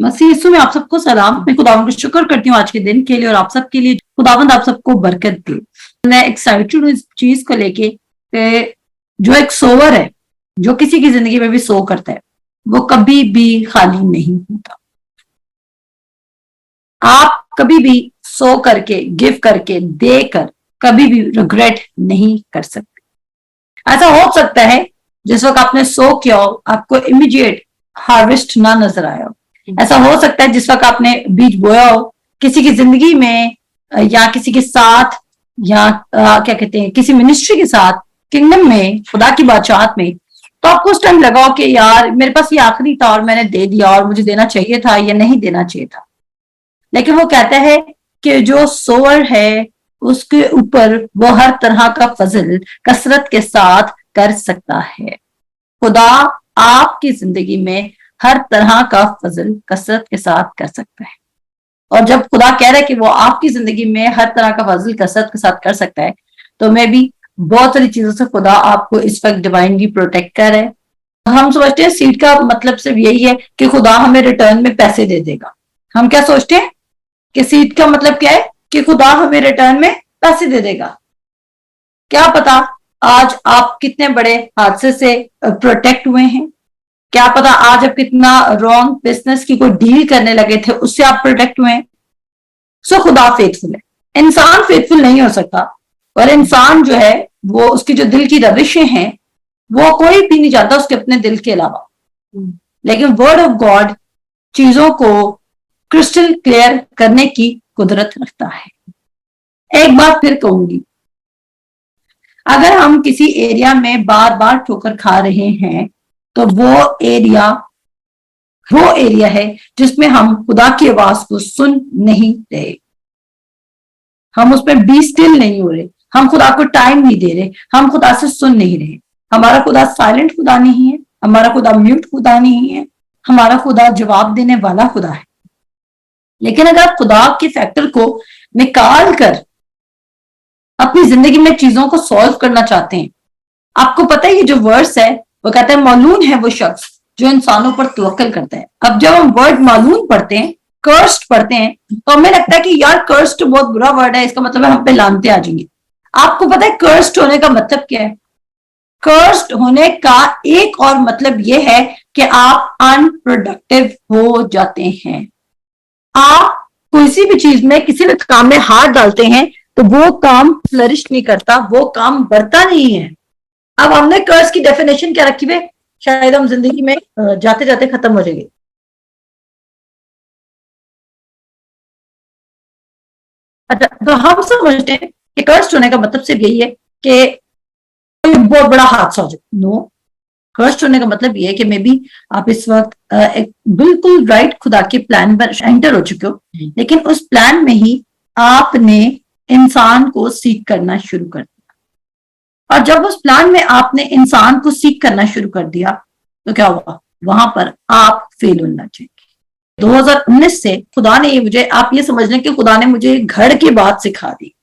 मसीह यीशु में आप सबको सलाम। मैं खुदावंद का शुक्र करती हूँ आज के दिन के लिए और आप सबके लिए। खुदावंद आप सबको बरकत दे। मैं एक्साइटेड हूँ इस चीज को लेके कि जो एक सोवर है, जो किसी की जिंदगी में भी सो करता है, वो कभी भी खाली नहीं होता। आप कभी भी सो करके, गिव करके, देकर कभी भी रिग्रेट नहीं कर सकते। ऐसा हो सकता है जिस वक्त आपने सो किया हो, आपको इमीडिएट हार्वेस्ट ना नजर आया हो। ऐसा हो सकता है जिस वक्त आपने बीज बोया हो किसी की जिंदगी में, या किसी के साथ, या क्या कहते हैं, किसी मिनिस्ट्री के साथ, किंगडम में, खुदा की बादशाहत में, तो आपको उस टाइम लगा कि यार मेरे पास ये आखिरी था और मैंने दे दिया, और मुझे देना चाहिए था या नहीं देना चाहिए था। लेकिन वो कहता है कि जो सोवर है उसके ऊपर वो हर तरह का फजल कसरत के साथ कर सकता है। खुदा आपकी जिंदगी में हर तरह का फजल कसरत के साथ कर सकता है। और जब खुदा कह रहा है कि वो आपकी जिंदगी में हर तरह का फजल कसरत के साथ कर सकता है, तो मैं भी बहुत सारी चीजों से खुदा आपको इस वक्त डिवाइनली प्रोटेक्ट कर रहा है। हम सोचते हैं सीड का मतलब सिर्फ यही है कि खुदा हमें रिटर्न में पैसे दे देगा। हम क्या सोचते हैं कि सीड का मतलब क्या है कि खुदा हमें रिटर्न में पैसे दे देगा। क्या पता आज आप कितने बड़े हादसे से प्रोटेक्ट हुए हैं। क्या पता आज आप कितना रॉन्ग बिजनेस की कोई डील करने लगे थे, उससे आप प्रोटेक्ट हुए हैं। सो खुदा फेथफुल है, इंसान फेथफुल नहीं हो सकता। और इंसान जो है वो, उसकी जो दिल की रविशें हैं, वो कोई भी नहीं जानता उसके अपने दिल के अलावा। लेकिन वर्ड ऑफ गॉड चीजों को क्रिस्टल क्लियर करने की कुदरत रखता है। एक बात फिर कहूंगी, अगर हम किसी एरिया में बार बार ठोकर खा रहे हैं, तो वो एरिया है जिसमें हम खुदा की आवाज को सुन नहीं रहे। हम उसमें बी स्टिल नहीं हो रहे, हम खुदा को टाइम नहीं दे रहे, हम खुदा से सुन नहीं रहे। हमारा खुदा साइलेंट खुदा नहीं है, हमारा खुदा म्यूट खुदा नहीं है, हमारा खुदा जवाब देने वाला खुदा है। लेकिन अगर आप खुदा के फैक्टर को निकाल कर अपनी जिंदगी में चीजों को सॉल्व करना चाहते हैं, आपको पता है ये जो वर्ड्स है वो कहता है मालून है वो शख्स जो इंसानों पर तवक्कल करता है। अब जब हम वर्ड मालून पढ़ते हैं, कर्स्ड पढ़ते हैं, तो हमें लगता है कि यार कर्स्ड बहुत बुरा वर्ड है, इसका मतलब है हम पे लानते आ जाएंगे। आपको पता है कर्स्ड होने का मतलब क्या है? कर्स्ड होने का एक और मतलब यह है कि आप अनप्रोडक्टिव हो जाते हैं। आप किसी भी चीज में, किसी भी काम में हाथ डालते हैं तो वो काम फ्लरिश नहीं करता, वो काम बढ़ता नहीं है। अब हमने कर्ज की डेफिनेशन क्या रखी है, शायद हम जिंदगी में जाते जाते खत्म हो जाएंगे। अच्छा, तो हम समझते हैं कि कर्ज होने का मतलब सिर्फ यही है कि कोई बहुत बड़ा हादसा हो जाए। नो, कर्ज होने का मतलब ये है कि मे बी आप इस वक्त एक बिल्कुल राइट खुदा के प्लान पर एंटर हो चुके हो, लेकिन उस प्लान में ही आपने इंसान को सीख करना शुरू कर दिया। और जब उस प्लान में आपने इंसान को सीख करना शुरू कर दिया, तो क्या हुआ? वहां पर आप फेल होना चाहिए। 2019 से खुदा ने मुझे, आप ये समझ लें कि खुदा ने मुझे घर की बात सिखा दी।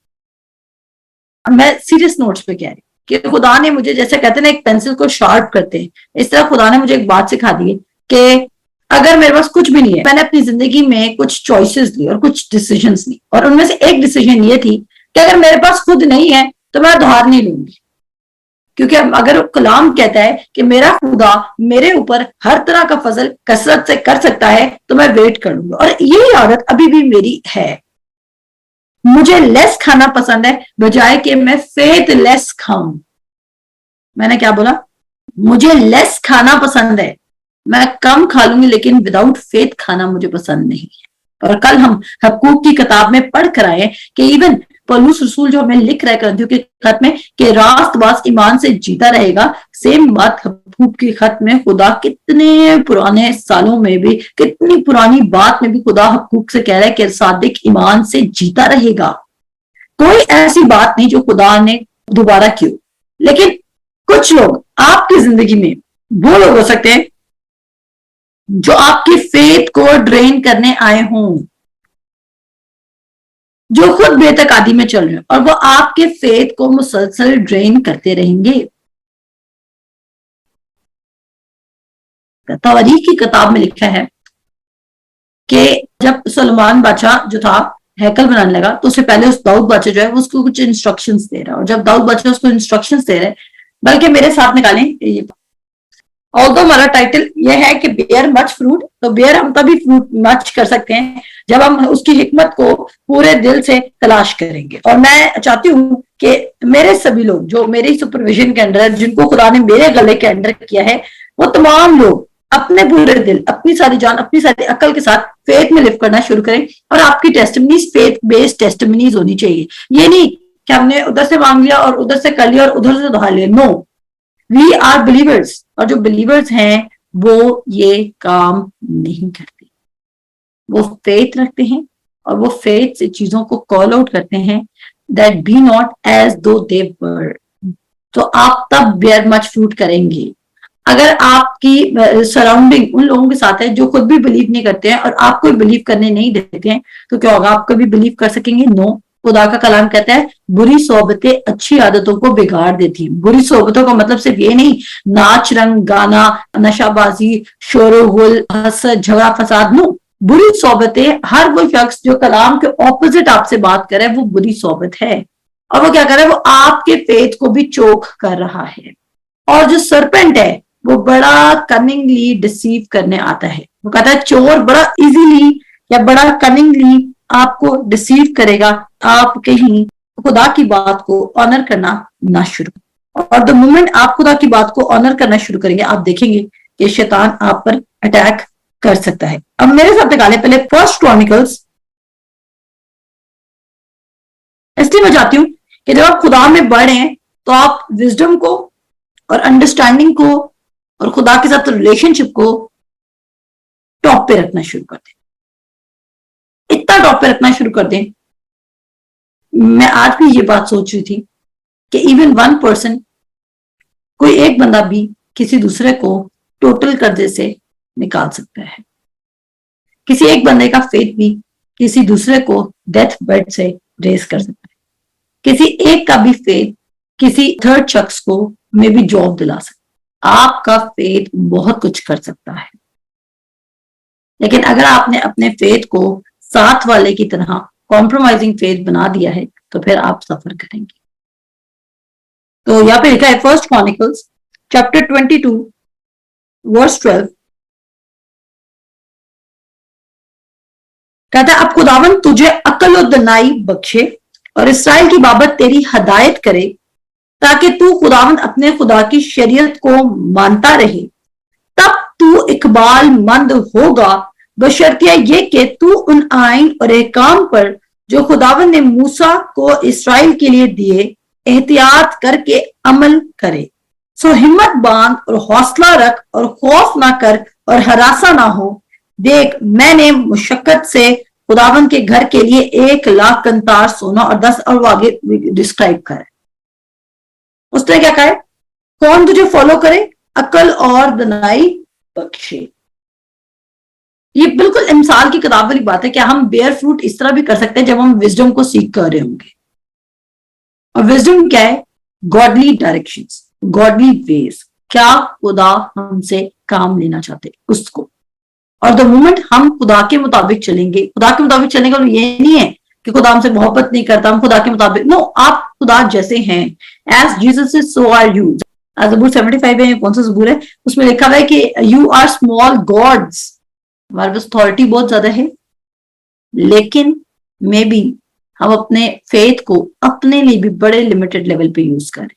मैं सीरियस नोट्स पे कह रही कि खुदा ने मुझे, जैसे कहते हैं ना एक पेंसिल को शार्प करते हैं, इस तरह खुदा ने मुझे एक बात सिखा दी कि अगर मेरे पास कुछ भी नहीं है, मैंने अपनी जिंदगी में कुछ चॉइसेस ली और कुछ डिसीजंस ली, और उनमें से एक डिसीजन ये थी कि अगर मेरे पास खुद नहीं है तो मैं उधार नहीं लूंगी। क्योंकि अगर कलाम कहता है कि मेरा खुदा मेरे ऊपर हर तरह का फजल कसरत से कर सकता है, तो मैं वेट कर लूंगा। और यही आदत अभी भी मेरी है। मुझे लेस खाना पसंद है बजाय कि मैं फेथ लेस खाऊं। मैंने क्या बोला? मुझे लेस खाना पसंद है, मैं कम खा लूंगी, लेकिन विदाउट फेथ खाना मुझे पसंद नहीं है। और कल हम हकूक की किताब में पढ़ कर आए कि इवन पौलुस रसूल जो हमें लिख रहा है करंथियों के खत में कि रास्तबाज ईमान से जीता रहेगा, सेम बात हकूक के खत में खुदा कितने पुराने सालों में भी, कितनी पुरानी बात में भी खुदा हकूक से कह रहा है कि सादिक ईमान से जीता रहेगा। कोई ऐसी बात नहीं जो खुदा ने दोबारा की हो। लेकिन कुछ लोग आपकी जिंदगी में वो लोग हो सकते हैं जो आपकी फेथ को ड्रेन करने आए हों, जो खुद बेतकादी में चल रहे हैं, और वो आपके फेथ को मुसलसल ड्रेन करते रहेंगे। तवारीख की किताब में लिखा है कि जब सुलेमान बादशाह जो था हैकल बनाने लगा, तो उससे पहले उस दाऊद बादशाह जो है उसको कुछ इंस्ट्रक्शंस दे रहा है, और जब दाऊद बादशाह उसको इंस्ट्रक्शंस दे रहे हैं, बल्कि मेरे साथ निकालें, ऑल्दो हमारा टाइटल यह है कि बेयर मच फ्रूट, तो बेयर हम तभी फ्रूट मच कर सकते हैं जब हम उसकी हिकमत को पूरे दिल से तलाश करेंगे। और मैं चाहती हूँ कि मेरे सभी लोग जो मेरी सुपरविजन के अंडर, जिनको खुदा ने मेरे गले के अंडर किया है, वो तमाम लोग अपने पूरे दिल, अपनी सारी जान, अपनी सारी अकल के साथ फेथ में लिव करना शुरू करें। और आपकी टेस्टिमनीज फेथ बेस्ड टेस्टिमनीज होनी चाहिए। ये नहीं कि हमने उधर से मांग लिया और उधर से कर लिया और उधर से उधार लिया। नो, वी आर बिलीवर्स, और जो बिलीवर्स हैं वो ये काम नहीं करते। वो फेथ रखते हैं और वो फेथ से चीजों को कॉल आउट करते हैं, दैट बी नॉट एज दो दे वर। तो आप तब बेयर मच फ्रूट करेंगे अगर आपकी सराउंडिंग उन लोगों के साथ है जो खुद भी बिलीव नहीं करते हैं और आपको बिलीव करने नहीं देते हैं। तो क्या होगा, आप कभी बिलीव कर सकेंगे? नो। खुदा का कलाम कहता है बुरी सोबतें अच्छी आदतों को बिगाड़ देती। बुरी सोबतों का मतलब सिर्फ ये नहीं नाच रंग गाना, नशाबाजी, शोरगुल, हसद, झगड़ा फसाद। नो, बुरी सोबतें, हर वो शख्स जो कलाम के ऑपोजिट आपसे बात करे वो बुरी सोबत है। और वो क्या करे, वो आपके फेथ को भी चोक कर रहा है। और जो सरपेंट है वो बड़ा कनिंगली डिसीव करने आता है। वो कहता है चोर बड़ा इजीली या बड़ा कनिंगली आपको डिसीव करेगा, आप कहीं खुदा की बात को ऑनर करना ना शुरू। और द मोमेंट आप खुदा की बात को ऑनर करना शुरू करेंगे, आप देखेंगे कि शैतान आप पर अटैक कर सकता है। अब मेरे साथ निकाले पहले फर्स्ट क्रॉनिकल्स। इसलिए मैं चाहती हूं कि जब आप खुदा में बढ़े हैं तो आप विजडम को और अंडरस्टैंडिंग को और खुदा के साथ रिलेशनशिप को टॉप पे रखना शुरू कर दें। इतना टॉप पे रखना शुरू कर दें, मैं आज भी ये बात सोच रही थी कि इवन वन पर्सन, कोई एक बंदा भी किसी दूसरे को टोटल कर्जे से निकाल सकता है। किसी एक बंदे का फेथ भी किसी दूसरे को डेथ बेड से रेस कर सकता है। किसी एक का भी फेथ किसी थर्ड शख्स को मे भी जॉब दिला सकता है। आपका फेथ बहुत कुछ कर सकता है, लेकिन अगर आपने अपने फेथ को साथ वाले की तरह कॉम्प्रोमाइजिंग फेथ बना दिया है तो फिर आप सफर करेंगे। तो यहाँ पे लिखा है फर्स्ट क्रॉनिकल्स चैप्टर 22 वर्स 12, कहता है अब खुदावन तुझे अकल और दनाई बख्शे और इसराइल की बाबत तेरी हदायत करे, ताकि तू खुदावन अपने खुदा की शरीयत को मानता रहे। तब तू इकबाल मंद होगा, बशर्तिया ये कि तू उन आइन और एहकाम पर जो खुदावन ने मूसा को इसराइल के लिए दिए एहतियात करके अमल करे। सो हिम्मत बांध और हौसला रख और खौफ ना कर और हरासा ना हो। देख, मैंने मुशक्कत से खुदावन के घर के लिए 1,00,000 कंतार सोना और 10, और वो आगे डिस्क्राइब करे। उसने क्या कहा, कौन तुझे फॉलो करे, अकल और दनाई बख्शे। ये बिल्कुल मिसाल की किताब वाली बात है। क्या हम बेयर फ्रूट इस तरह भी कर सकते हैं जब हम विजडम को सीख कर रहे होंगे। और विजडम क्या है, गॉडली डायरेक्शंस, गॉडली वेज। क्या खुदा हमसे काम लेना चाहते उसको। और द मोमेंट हम खुदा के मुताबिक चलेंगे, खुदा के मुताबिक चलने का ये नहीं है कि खुदा हमसे मोहब्बत नहीं करता, हम खुदा के मुताबिक, नो, आप खुदा जैसे हैं, as Jesus is so are you. ज़बूर 75 है, कौन सा ज़बूर है, उसमें लिखा हुआ है कि यू आर स्मॉल गॉड्स। हमारे पास अथॉरिटी बहुत ज्यादा है, लेकिन मे बी हम अपने फेथ को अपने लिए भी बड़े लिमिटेड लेवल पे यूज करें।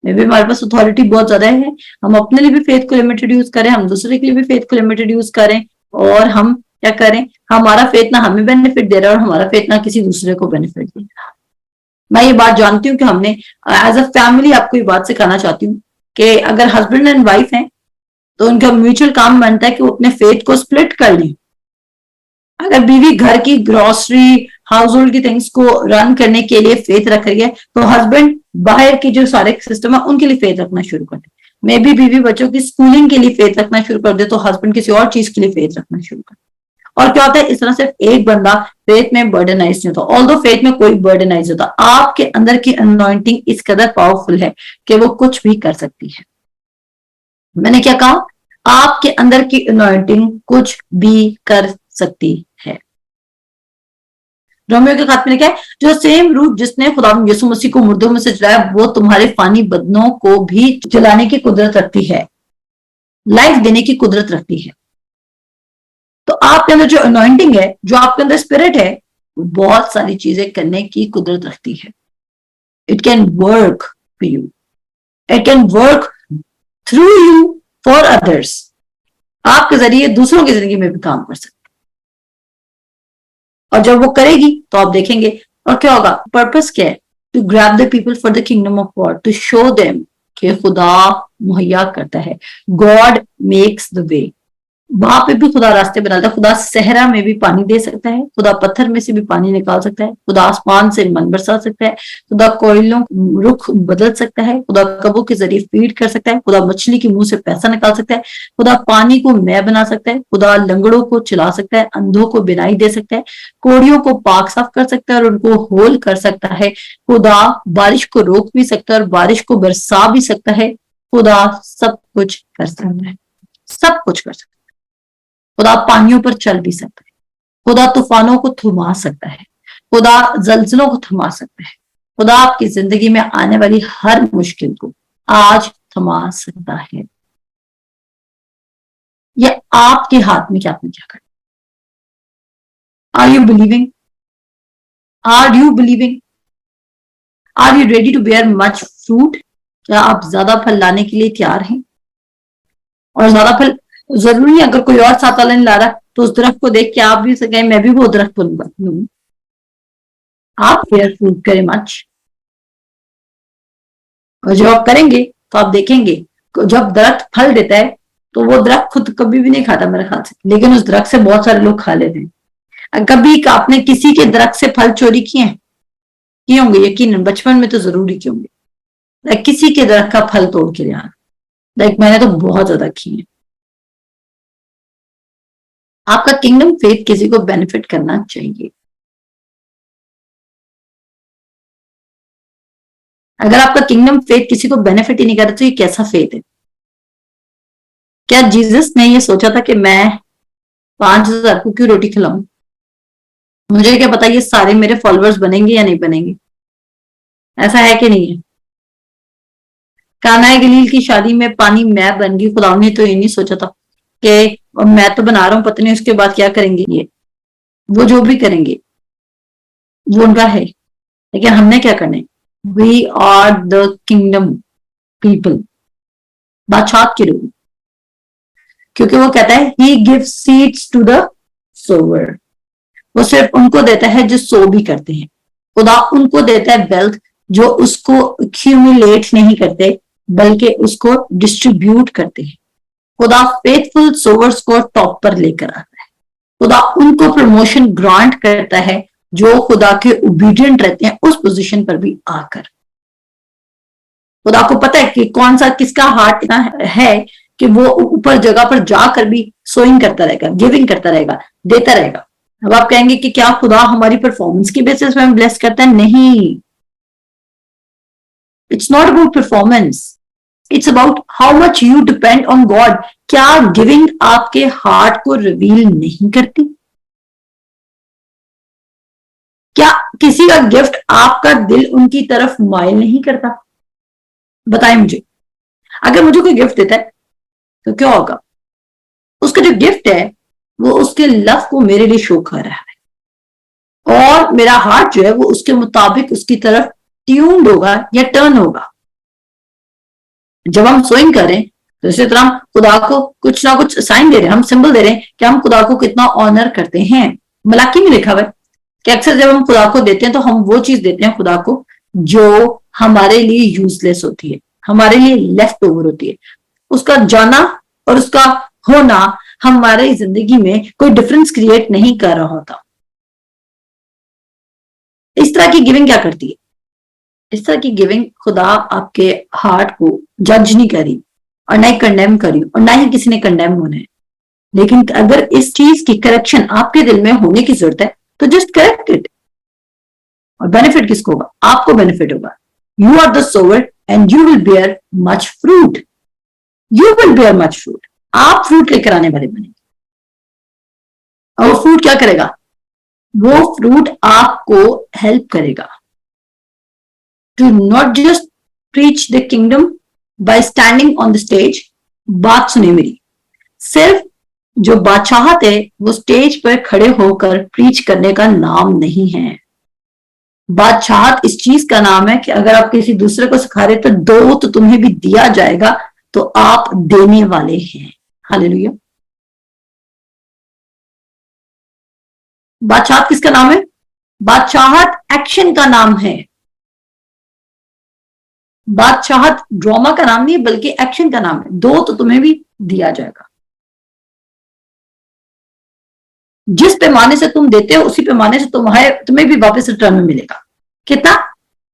मे बी हमारे पास अथॉरिटी बहुत ज्यादा है, हम अपने लिए भी फेथ को लिमिटेड यूज करें, हम दूसरे के लिए भी फेथ को लिमिटेड यूज करें, और हम क्या करें, हमारा फेथ ना हमें बेनिफिट दे रहा है और हमारा फेथ ना किसी दूसरे को बेनिफिट दे रहा। मैं ये बात जानती हूँ कि हमने एज अ फैमिली, आपको ये बात सिखाना चाहती हूँ कि अगर हस्बैंड एंड वाइफ हैं तो उनका म्यूचुअल काम बनता है कि वो अपने फेथ को स्प्लिट कर लें। अगर बीवी घर की ग्रोसरी, हाउस होल्ड की थिंग्स को रन करने के लिए फेथ रख रही है, तो हस्बैंड बाहर की जो सारे सिस्टम है उनके लिए फेथ रखना शुरू कर दे। मे बी बीवी बच्चों की स्कूलिंग के लिए फेथ रखना शुरू कर दे, तो हस्बैंड किसी और चीज के लिए फेथ रखना शुरू कर दे। और क्या होता है, इस तरह सिर्फ एक बंदा फेथ में बर्डनाइज नहीं होता। ऑल्दो फेथ में कोई बर्डनाइज होता, आपके अंदर की अनॉइंटिंग इस कदर पावरफुल है कि वो कुछ भी कर सकती है। मैंने क्या कहा, आपके अंदर की अनॉइंटिंग कुछ भी कर सकती है। रोमियो के खात में लिखा है, जो सेम रूह जिसने खुदा यीशु मसीह को मुर्दों में से जलाया, वो तुम्हारे फानी बदनों को भी जलाने की कुदरत रखती है, लाइफ देने की कुदरत रखती है। तो आपके अंदर जो अनॉइंटिंग है, जो आपके अंदर स्पिरिट है, बहुत सारी चीजें करने की कुदरत रखती है। It can work for you, it can work through you for others. आपके जरिए दूसरों की जिंदगी में भी काम कर सकते, और जब वो करेगी तो आप देखेंगे। और क्या होगा, पर्पस क्या है, to grab the people for the kingdom of God, to show them कि खुदा मुहैया करता है, गॉड मेक्स द वे। वहां पे भी खुदा रास्ते बनाता है। खुदा सहरा में भी पानी दे सकता है, खुदा पत्थर में से भी पानी निकाल सकता है, खुदा आसमान से मन बरसा सकता है, खुदा कोयलों रुख बदल सकता है, खुदा कबों के जरिए फीड कर सकता है, खुदा मछली के मुंह से पैसा निकाल सकता है, खुदा पानी को मैं बना सकता है, खुदा लंगड़ों को चला सकता है, अंधों को बिनाई दे सकता है, कोड़ियों को पाक साफ कर सकता है और उनको होल कर सकता है, खुदा बारिश को रोक भी सकता है और बारिश को बरसा भी सकता है। खुदा सब कुछ कर सकता है, सब कुछ कर सकता है। खुदा पानियों पर चल भी सकता है, खुदा तूफानों को थमा सकता है, खुदा जल्जलों को थमा सकता है, खुदा आपकी जिंदगी में आने वाली हर मुश्किल को आज थमा सकता है। ये आपके हाथ में कि आपने क्या करना। Are you believing? Are you believing? Are you ready to bear much fruit? क्या आप ज्यादा फल लाने के लिए तैयार हैं? और ज्यादा फल जरूरी है, अगर कोई और 7 साल ला रहा तो उस दरख्त को देख के आप भी सके मैं भी वो दरख्त बनूंगा। आप फेयर फ्रूट करें मच, और जब आप करेंगे तो आप देखेंगे जब दरख्त फल देता है तो वो दरख्त खुद कभी भी नहीं खाता मेरे ख्याल से, लेकिन उस दरख्त से बहुत सारे लोग खा लेते हैं। कभी आपने किसी के दरख्त से फल चोरी किए हैं? किए होंगे यकीनन, बचपन में तो जरूरी किए होंगे। किसी के दरख्त का फल तोड़ के ले आना, मैंने तो बहुत ज्यादा किए हैं। आपका किंगडम फेथ किसी को बेनिफिट करना चाहिए। अगर आपका किंगडम फेथ किसी को बेनिफिट ही नहीं कर रहा तो ये कैसा फेथ है? क्या जीसस ने ये सोचा था कि मैं 5,000 को क्यों रोटी खिलाऊं? मुझे क्या पता ये सारे मेरे फॉलोअर्स बनेंगे या नहीं बनेंगे। ऐसा है कि नहीं है? काना गलील की शादी में पानी मैं बन गई, खुदा ने तो ये नहीं सोचा था कि मैं तो बना रहा हूं, पता नहीं उसके बाद क्या करेंगे ये। वो जो भी करेंगे वो उनका है, लेकिन हमने क्या करना है? We are the kingdom people, बादशाह के लोग। क्योंकि वो कहता है he give seeds to the sower, वो सिर्फ उनको देता है जो सो भी करते हैं। खुदा उनको देता है वेल्थ जो उसको एक्यूमुलेट नहीं करते बल्कि उसको डिस्ट्रीब्यूट करते हैं। खुदा फेथफुल सोवर्स को टॉप पर लेकर आता है। खुदा उनको प्रमोशन ग्रांट करता है जो खुदा के ओबीडिएंट रहते हैं उस पोजीशन पर भी आकर। खुदा को पता है कि कौन सा किसका हार्ट इतना है कि वो ऊपर जगह पर जाकर भी सोइंग करता रहेगा, गिविंग करता रहेगा, देता रहेगा। अब आप कहेंगे कि क्या खुदा हमारी परफॉर्मेंस की बेसिस पे ब्लेस करता है? नहीं, it's not about performance, it's about how much you depend on God. क्या गिविंग आपके हार्ट को रिवील नहीं करती? क्या किसी का गिफ्ट आपका दिल उनकी तरफ माइल नहीं करता? बताएं मुझे। अगर मुझे कोई गिफ्ट देता है तो क्या होगा? उसका जो गिफ्ट है वो उसके लव को मेरे लिए शो कर रहा है, और मेरा हार्ट जो है वो उसके मुताबिक उसकी तरफ ट्यून्ड होगा या टर्न होगा। जब हम सोइंग करें तो इसी तरह हम खुदा को कुछ ना कुछ साइन दे रहे हैं, हम सिंबल दे रहे हैं कि हम खुदा को कितना ऑनर करते हैं। मलाकी में लिखा हुआ है कि अक्सर जब हम खुदा को देते हैं तो हम वो चीज देते हैं खुदा को जो हमारे लिए यूजलेस होती है, हमारे लिए लेफ्ट ओवर होती है। उसका जाना और उसका होना हमारे जिंदगी में कोई डिफरेंस क्रिएट नहीं कर रहा होता। इस तरह की गिविंग क्या करती है? इस तरह की गिविंग खुदा आपके हार्ट को जज नहीं करी और ना ही कंडेम करी और ना ही किसी ने कंडेम होना है। लेकिन अगर इस चीज की करेक्शन आपके दिल में होने की जरूरत है तो जस्ट करेक्ट इट। और बेनिफिट किसको होगा? आपको बेनिफिट होगा। You are the sower and you will bear much fruit, you will bear much fruit. आप फ्रूट लेकर आने वाले बनेंगे। और वो फ्रूट क्या करेगा? वो फ्रूट आपको हेल्प करेगा to not just preach the kingdom by standing on the stage. बात सुने मेरी, सिर्फ जो बादशाहत है वो स्टेज पर खड़े होकर प्रीच करने का नाम नहीं है। बादशाहत इस चीज का नाम है कि अगर आप किसी दूसरे को सिखा रहे तो दो तो तुम्हें भी दिया जाएगा, तो आप देने वाले हैं। हालेलुया। बादशाहत किसका नाम है? बादशाहत एक्शन का नाम है। बादशाहत ड्रामा का नाम नहीं है, बल्कि एक्शन का नाम है। दो तो तुम्हें भी दिया जाएगा। जिस पैमाने से तुम देते हो उसी पैमाने से तुम्हें भी वापस रिटर्न में मिलेगा। कितना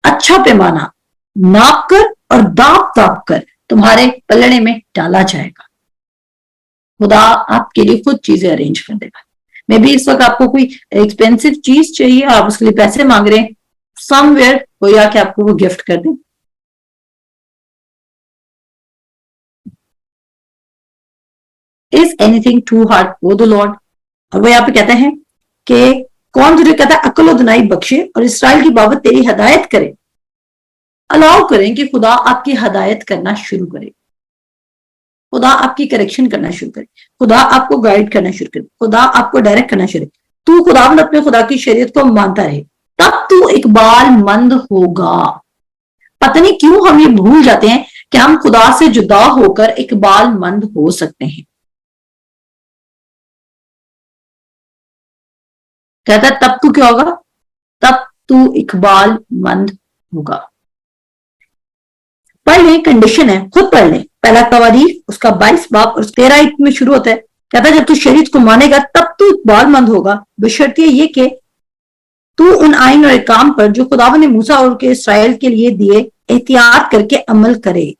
अच्छा पैमाना नाप कर और दाप कर तुम्हारे पलड़े में डाला जाएगा। खुदा आपके लिए खुद चीजें अरेंज कर देगा। मे बी इस वक्त आपको कोई एक्सपेंसिव चीज चाहिए, आप उसके लिए पैसे मांग रहे हैं, समवेयर कोई आके आपको वो गिफ्ट कर दे। Is anything too hard for the Lord? और वो यहाँ पे कहते हैं कि कौन तुझे कहता है अक्ल और दिनाई बख्शे और इसराइल की बाबत तेरी हदायत करे। अलाउ करें कि खुदा आपकी हदायत करना शुरू करे, खुदा आपकी करेक्शन करना शुरू करे, खुदा आपको गाइड करना शुरू करे, खुदा आपको डायरेक्ट करना शुरू करे। तू खुदावंद अपने खुदा की शरीयत को मानता रहे, तब तू इकबालमंद होगा। पता नहीं क्यों हम ये भूल जाते हैं कि हम खुदा से जुदा होकर इकबालमंद हो सकते हैं। कहता है तब तू क्या होगा? तब तू इकबालमंद होगा। पढ़ लें, कंडीशन है, खुद पढ़ लें। पहला तवारीख उसका 22 बाब और 13 में शुरू होता है। कहता है जब तू शरीयत को मानेगा तब तू इकबालमंद होगा, बशर्ते ये कि तू उन आइन और इकाम पर जो खुदावन ने मूसा और के इसराइल के लिए दिए एहतियात करके अमल करे।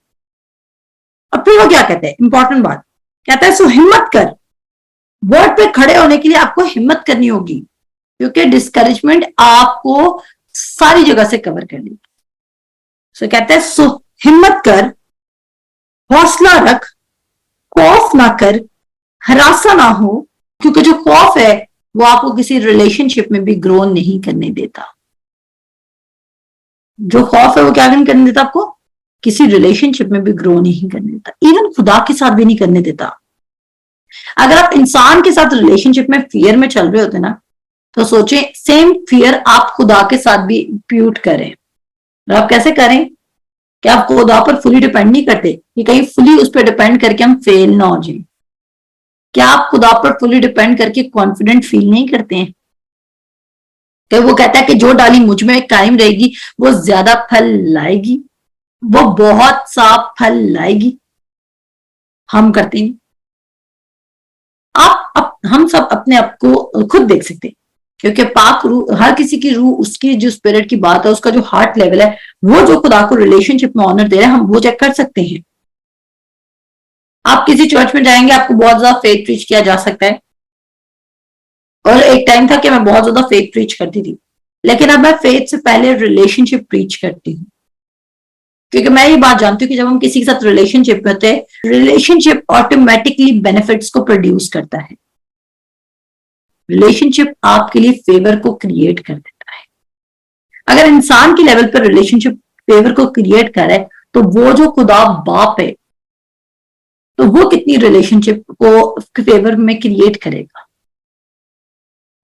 अब फिर वो क्या कहते हैं, इंपॉर्टेंट बात कहता है सो हिम्मत कर। वर्ड पे खड़े होने के लिए आपको हिम्मत करनी होगी, क्योंकि डिस्करेजमेंट आपको सारी जगह से कवर कर लेगी। सो कहता है सो हिम्मत कर, हौसला रख, खौफ ना कर, हरासा ना हो, क्योंकि जो खौफ है वो आपको किसी रिलेशनशिप में भी ग्रो नहीं करने देता। जो खौफ है वो क्या नहीं करने देता आपको? किसी रिलेशनशिप में भी ग्रो नहीं करने देता, इवन खुदा के साथ भी नहीं करने देता। अगर आप इंसान के साथ रिलेशनशिप में फियर में चल रहे होते ना, तो सोचें सेम फियर आप खुदा के साथ भी इंप्यूट करें। और आप कैसे करें कि आप खुदा पर फुली डिपेंड नहीं करते कि कहीं फुली उस पर डिपेंड करके हम फेल ना हो जाए। क्या आप खुदा पर फुली डिपेंड करके कॉन्फिडेंट फील नहीं करते हैं कि वो कहता है कि जो डाली मुझ में कायम रहेगी वो ज्यादा फल लाएगी, वो बहुत सा फल लाएगी। हम करते हैं। हम सब अपने आप को खुद देख सकते हैं, क्योंकि पाक रूह, हर किसी की रूह, उसकी जो स्पिरिट की बात है, उसका जो हार्ट लेवल है, वो जो खुदा को रिलेशनशिप में ऑनर दे रहा है, हम वो चेक कर सकते हैं। आप किसी चर्च में जाएंगे, आपको बहुत ज्यादा फेक प्रीच किया जा सकता है। और एक टाइम था कि मैं बहुत ज्यादा फेक प्रीच करती थी, लेकिन अब मैं फेथ से पहले रिलेशनशिप प्रीच करती हूँ, क्योंकि मैं ये बात जानती हूँ कि जब हम किसी के साथ रिलेशनशिप में होते हैं, रिलेशनशिप ऑटोमेटिकली बेनिफिट्स को प्रोड्यूस करता है। रिलेशनशिप आपके लिए फेवर को क्रिएट कर देता है। अगर इंसान की लेवल पर रिलेशनशिप फेवर को क्रिएट करे, तो वो जो खुदा बाप है, तो वो कितनी रिलेशनशिप को फेवर में क्रिएट करेगा।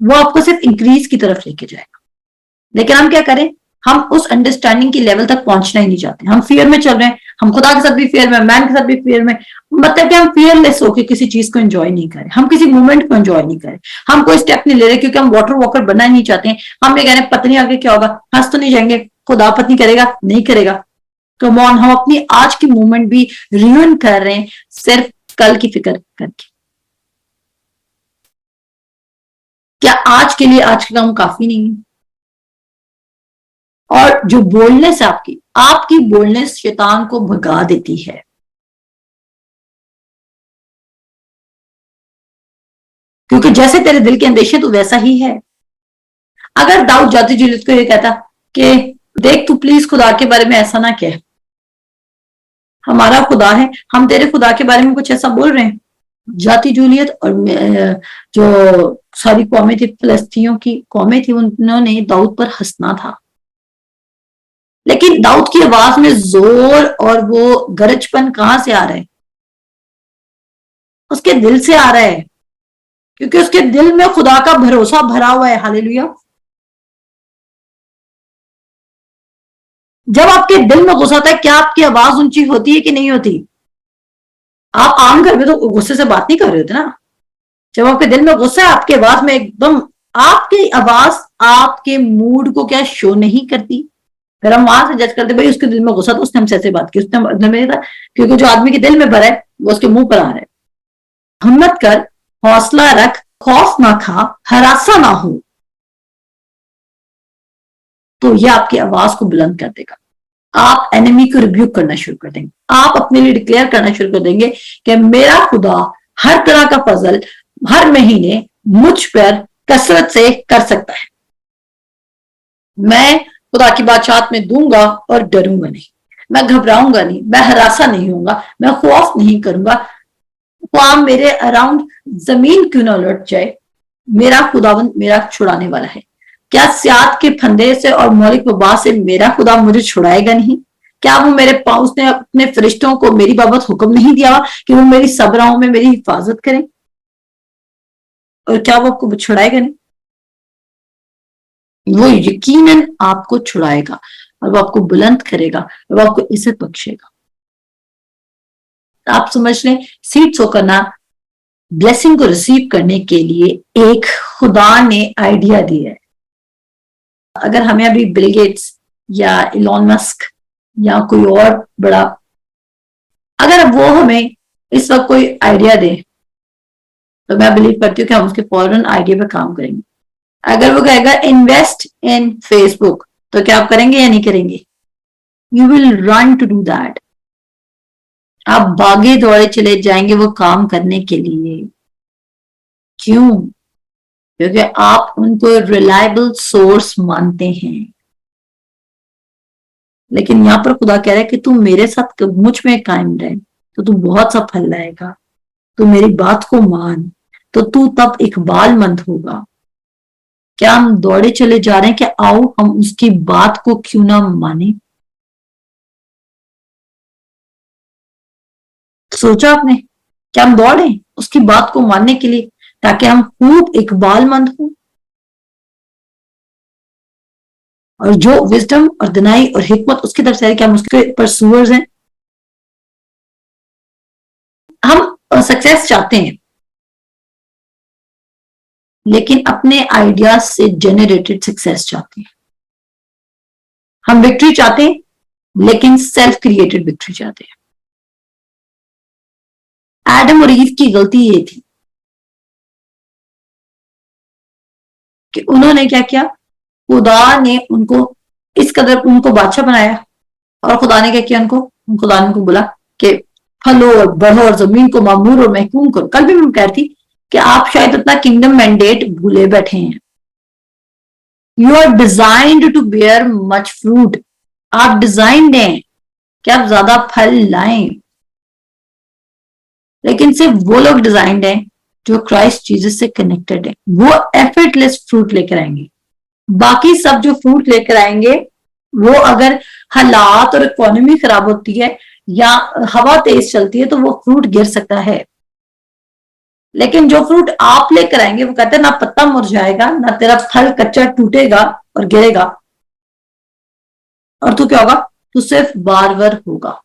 वो आपको सिर्फ इंक्रीज की तरफ लेके जाएगा। लेकिन हम क्या करें, हम उस अंडरस्टैंडिंग की लेवल तक पहुंचना ही नहीं चाहते। हम फियर में चल रहे हैं, हम खुदा के साथ भी फियर में, मैन के साथ भी फियर में, मतलब कि हम फियरलेस होकर किसी चीज को एंजॉय नहीं करें, हम किसी मूवमेंट को एंजॉय नहीं करें, हम कोई स्टेप नहीं ले रहे, क्योंकि हम वाटर वॉकर बनना ही नहीं चाहते हैं। हम ये कह रहे हैं पत्नी आगे क्या होगा, हंस तो नहीं जाएंगे, खुदा पत्नी करेगा नहीं करेगा। कम ऑन, हम अपनी आज की मूवमेंट भी रियून कर रहे हैं सिर्फ कल की फिक्र करके। क्या आज के लिए आज का काम काफी नहीं है? और जो बोलनेस आपकी बोलनेस शैतान को भगा देती है। क्योंकि जैसे तेरे दिल के अंदेशे तो वैसा ही है। अगर दाऊद जाती जुलत को ये कहता कि देख तू प्लीज खुदा के बारे में ऐसा ना कह, हमारा खुदा है, हम तेरे खुदा के बारे में कुछ ऐसा बोल रहे हैं, जाति जूलियत और जो सारी कौमें थी, फिलिस्तीनियों की कौमें थी, उन्होंने दाऊद पर हंसना था। लेकिन दाऊद की आवाज में जोर और वो गरजपन कहां से आ रहा है? उसके दिल से आ रहा है, क्योंकि उसके दिल में खुदा का भरोसा भरा हुआ है। हालेलुया। जब आपके दिल में गुस्सा आता है, क्या आपकी आवाज ऊंची होती है कि नहीं होती? आप आम घर में तो गुस्से से बात नहीं कर रहे होते ना। जब आपके दिल में गुस्सा है, आपकी आवाज में एकदम, आपकी आवाज आपके मूड को क्या शो नहीं करती? फिर हम वहां से जज करते, भाई उसके दिल में गुस्सा, तो उसने हमसे ऐसे बात की, उसने मतलब में था, क्योंकि जो आदमी के दिल में भरा है वो उसके मुंह पर आ रहा है। हिम्मत कर, हौसला रख, खौफ ना खा, हरासा ना हो, तो ये आपकी आवाज को बुलंद कर देगा। आप एनिमी को रिब्यूक करना शुरू कर देंगे। आप अपने लिए डिक्लेयर करना शुरू कर देंगे कि मेरा खुदा हर तरह का फजल हर महीने मुझ पर कसरत से कर सकता है। मैं खुदा की बादशाहत में दूंगा और डरूंगा नहीं, मैं घबराऊंगा नहीं, मैं हरासा नहीं होऊंगा, मैं खौफ नहीं करूंगा। ख्वाब मेरे अराउंड जमीन क्यों ना लौट जाए, मेरा खुदावंद मेरा छुड़ाने वाला है। क्या सियात के फंदे से और मौलिक वबा से मेरा खुदा मुझे छुड़ाएगा नहीं? क्या वो मेरे पास, उसने अपने फरिश्तों को मेरी बाबत हुक्म नहीं दिया कि वो मेरी सब राहों में मेरी हिफाजत करें? और क्या वो आपको छुड़ाएगा नहीं? वो यकीनन आपको छुड़ाएगा, और वो आपको बुलंद करेगा, और वो आपको इज्जत बख्शेगा। आप समझ लें, सीट सो करना ब्लेसिंग को रिसीव करने के लिए एक खुदा ने आइडिया दिया है। अगर हमें अभी बिल गेट्स या इलॉन मस्क या कोई और बड़ा, अगर वो हमें इस वक्त कोई आइडिया दे, तो मैं बिलीव करती हूँ कि हम उसके फौरन आइडिया पे काम करेंगे। अगर वो कहेगा इन्वेस्ट इन फेसबुक, तो क्या आप करेंगे या नहीं करेंगे? You will run to do that. आप भागे दौड़े चले जाएंगे वो काम करने के लिए। क्यों? क्योंकि आप उनको रिलायबल सोर्स मानते हैं। लेकिन यहां पर खुदा कह रहा है कि तू मेरे साथ मुझ में कायम रहे, तो तू बहुत सा फल लाएगा। तू मेरी बात को मान, तो तू तब इकबालमंद होगा। क्या हम दौड़े चले जा रहे हैं कि आओ हम उसकी बात को क्यों ना माने? सोचा आपने? क्या हम दौड़े उसकी बात को मानने के लिए, ताकि हम खूब इकबालमंद हों? और जो विजडम और दिनाई और हिकमत उसकी तरफ से है कि हम उसके परसूअर्स हैं। हम सक्सेस चाहते हैं, लेकिन अपने आइडियाज से जेनरेटेड सक्सेस चाहते हैं। हम विक्ट्री चाहते हैं, लेकिन सेल्फ क्रिएटेड विक्ट्री चाहते हैं। एडम और ईव की गलती ये थी कि उन्होंने क्या किया, खुदा ने उनको इस कदर उनको बादशाह बनाया, और खुदा ने क्या किया, उनको खुदा ने उनको बोला कि फलो और बढ़ो और जमीन को मामूर और महकूम करो। कल भी मैं कह रही थी कि आप शायद अपना किंगडम मैंडेट भूले बैठे हैं। You are designed to bear much fruit. आप डिजाइंड हैं कि आप ज्यादा फल लाएं। लेकिन सिर्फ वो लोग डिजाइंड हैं जो क्राइस्ट जीसस से कनेक्टेड है, वो एफर्टलेस फ्रूट लेकर आएंगे। बाकी सब जो फ्रूट लेकर आएंगे, वो अगर हालात और इकोनॉमी खराब होती है या हवा तेज चलती है, तो वो फ्रूट गिर सकता है। लेकिन जो फ्रूट आप लेकर आएंगे, वो कहते हैं ना पत्ता मुरझाएगा, ना तेरा फल कच्चा टूटेगा और गिरेगा, और तू क्या होगा, तू सिर्फ बारवर होगा।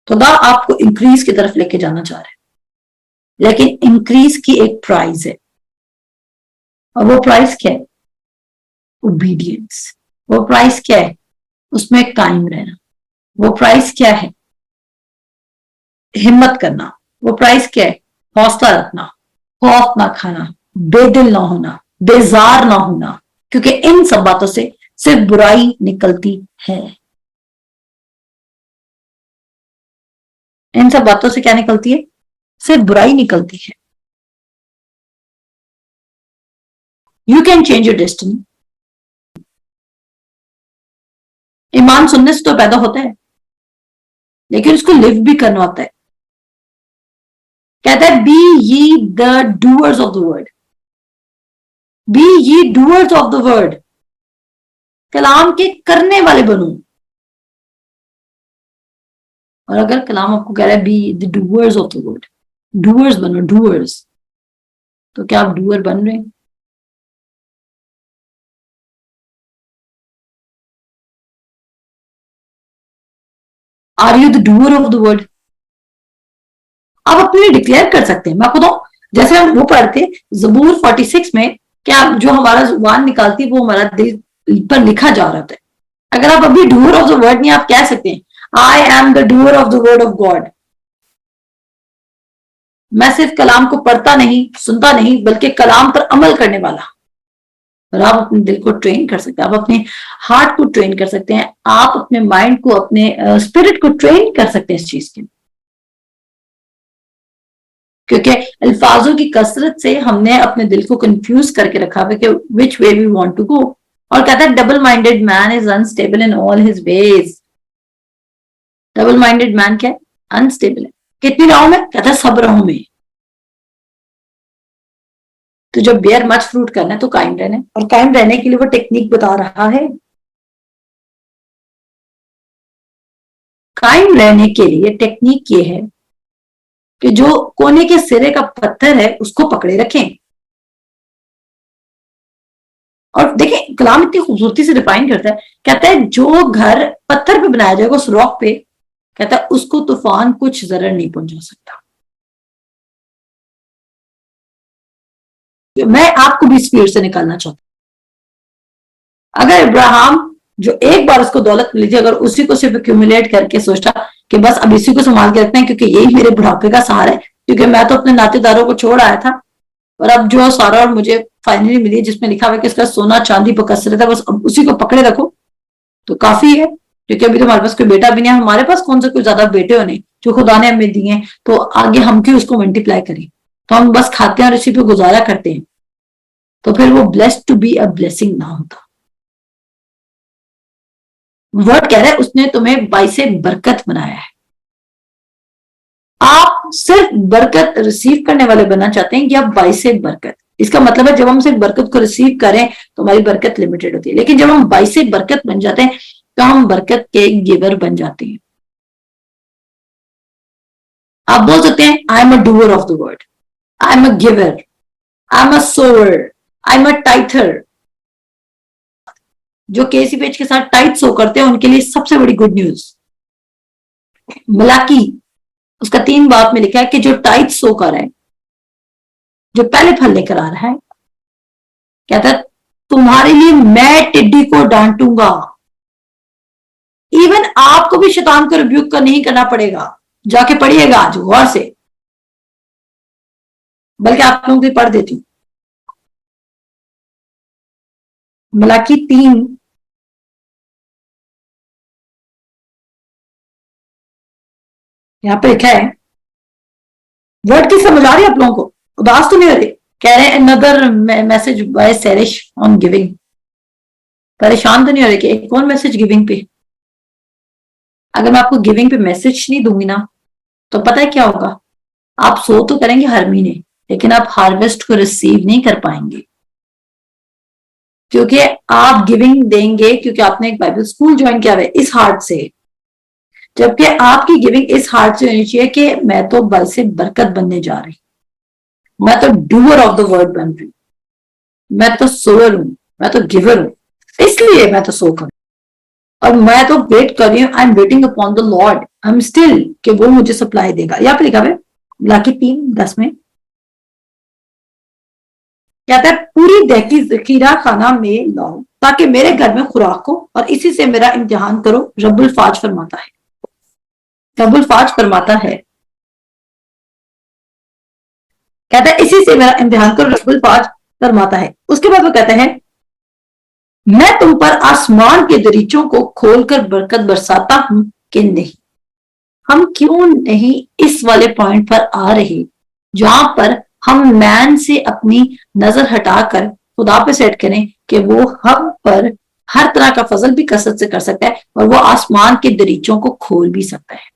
खुदा आपको इंक्रीज की तरफ लेके जाना चाह रहे हैं, लेकिन इंक्रीज की एक प्राइस है, और वो प्राइस क्या है? ओबीडियंस। वो प्राइस क्या है? उसमें कायम रहना। वो प्राइस क्या है? हिम्मत करना। वो प्राइस क्या है? हौसला रखना, खौफ ना खाना, बेदिल ना होना, बेजार ना होना, क्योंकि इन सब बातों से सिर्फ बुराई निकलती है। इन सब बातों से क्या निकलती है? सिर्फ बुराई निकलती है। You can change your destiny. ईमान सुनने से तो पैदा होता है। लेकिन उसको लिव भी करना होता है। कहता है be ye the doers of the word, be ye doers of the word, कलाम के करने वाले बनो। और अगर कलाम आपको कह रहा है be the doers of the word, doers बनो, डूअर्स, तो क्या आप डूअर बन रहे हैं? Are you the doer of the word? आप अपने लिए डिक्लेयर कर सकते हैं। मैं आपको बताऊं, जैसे हम वो पढ़ते जबूर 46 में, क्या जो हमारा जुबान निकालती है वो हमारा दिल पर लिखा जा रहा है। अगर आप अभी डूअर ऑफ द वर्ड नहीं, आप कह सकते हैं I am the doer of the word of God. मैं सिर्फ कलाम को पढ़ता नहीं, सुनता नहीं, बल्कि कलाम पर अमल करने वाला। और आप अपने दिल को ट्रेन कर सकते हैं, आप अपने हार्ट को ट्रेन कर सकते हैं, आप अपने माइंड को, अपने स्पिरिट को ट्रेन कर सकते हैं इस चीज के। क्योंकि अल्फाजों की कसरत से हमने अपने दिल को कंफ्यूज करके रखा है कि which way we want to go. और कहता है double minded man is unstable in all his ways. Double minded man क्या है? अनस्टेबल है। कितनी राहों में? कहता है सब राहों में। तो जब बेयर मच फ्रूट करना है तो कायम रहना है, और कायम रहने के लिए वो टेक्निक बता रहा है। कायम रहने के लिए टेक्निक ये है कि जो कोने के सिरे का पत्थर है उसको पकड़े रखें। और देखें कलाम इतनी खूबसूरती से डिफाइन करता है, कहता है जो घर पत्थर पे बनाया जाएगा, उस रॉक पे, कहता है उसको तूफान कुछ जरर नहीं पहुंचा सकता। मैं आपको भी इस फील्ड से निकालना चाहता हूं। अगर इब्राहिम जो एक बार उसको दौलत मिली थी, अगर उसी को सिर्फ एक्यूमुलेट करके सोचता कि बस अब इसी को संभाल के रखना है क्योंकि यही मेरे बुढ़ापे का सहारा है, क्योंकि मैं तो अपने नातेदारों को छोड़ आया था, और अब जो सारा और मुझे फाइनली मिली जिसमें लिखा हुआ है कि इसका सोना चांदी बकसरत है, बस अब उसी को पकड़े रखो तो काफी है। क्योंकि अभी तो हमारे पास कोई बेटा भी नहीं है, हमारे पास कौन से कोई ज्यादा बेटे होने जो खुदा ने हमें दिए हैं, तो आगे हम क्यों उसको मल्टीप्लाई करें। तो हम बस खाते हैं और इसी पे गुजारा करते हैं, तो फिर वो blessed to be a blessing ना होता। वर्ड कह रहा है उसने तुम्हें बाइसे बरकत बनाया है। आप सिर्फ बरकत रिसीव करने वाले बनना चाहते हैं या बाइसे बरकत? इसका मतलब है जब हम सिर्फ बरकत को रिसीव करें तो हमारी बरकत लिमिटेड होती है, लेकिन जब हम बाइसे बरकत बन जाते हैं तो हम बरकत के गिवर बन जाते हैं। आप बोल सकते हैं I am a doer of the word, I am a giver, I am a sower, I am a tither. जो केसी पेज के साथ टाइट सो करते हैं उनके लिए सबसे बड़ी गुड न्यूज, मलाकी उसका 3 बात में लिखा है कि जो टाइट सो कर है, जो पहले फल लेकर आ रहा है, कहता है तुम्हारे लिए मैं टिड्डी को डांटूंगा। इवन आपको भी शैतान को रिब्यूक कर नहीं करना पड़ेगा, जाके पढ़िएगा आज गौर से, बल्कि आप लोगों की पढ़ देती हूं। मलाकी 3 यहां पे लिखा है, वर्ड की समझ आ रही है आप लोगों को? उदास तो नहीं हो रही? कह रहे हैं अनदर मैसेज बाय सेरिश ऑन गिविंग। परेशान तो नहीं हो रहे कि एक कौन मैसेज गिविंग पे? अगर मैं आपको गिविंग पे मैसेज नहीं दूंगी ना, तो पता है क्या होगा? आप सो तो करेंगे हर महीने, लेकिन आप हार्वेस्ट को रिसीव नहीं कर पाएंगे, क्योंकि आप गिविंग देंगे क्योंकि आपने एक बाइबल स्कूल ज्वाइन किया हुआ है इस हार्ट से, जबकि आपकी गिविंग इस हार्ट से होनी चाहिए कि मैं तो बल से बरकत बनने जा रही, मैं तो डूअर ऑफ द वर्ड बन रही, मैं तो सोअर हूं, मैं तो गिवर हूं, इसलिए मैं तो सो करूं। और मैं तो वेट कर रही हूँ, I am waiting upon the Lord, I am still, कि वो मुझे सप्लाई देगा। यहाँ पे लिखा है लाकी 3:10 में, कहता है पूरी दहकी जखीरा खाना में लाओ ताकि मेरे घर में खुराक हो, और इसी से मेरा इम्तिहान करो, रब्बुल फाज फरमाता है। रब्बुल फाज फरमाता है, कहता है इसी से मेरा इम्तिहान करो, रब्बुल फाज फरमाता है। उसके बाद वो कहता है मैं तुम पर आसमान के दरीचों को खोलकर बरकत बरसाता हूं कि नहीं। हम क्यों नहीं इस वाले पॉइंट पर आ रहे जहां पर हम मैन से अपनी नजर हटाकर खुदा पे सेट करें कि वो हम पर हर तरह का फजल भी कसरत से कर सकता है और वो आसमान के दरीचों को खोल भी सकता है।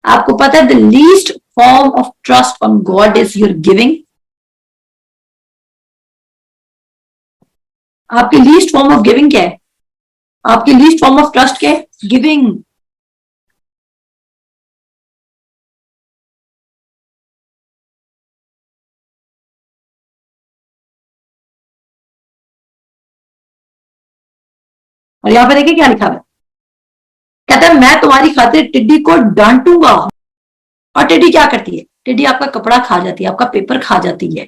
आपको पता है the least form of trust on God is your giving. आपकी लीस्ट फॉर्म ऑफ गिविंग क्या है? आपकी लीस्ट फॉर्म ऑफ ट्रस्ट क्या है? गिविंग। और यहां पे देखिए क्या लिखा है, कहता है मैं तुम्हारी खातिर टिड्डी को डांटूंगा। और टिड्डी क्या करती है? टिड्डी आपका कपड़ा खा जाती है, आपका पेपर खा जाती है।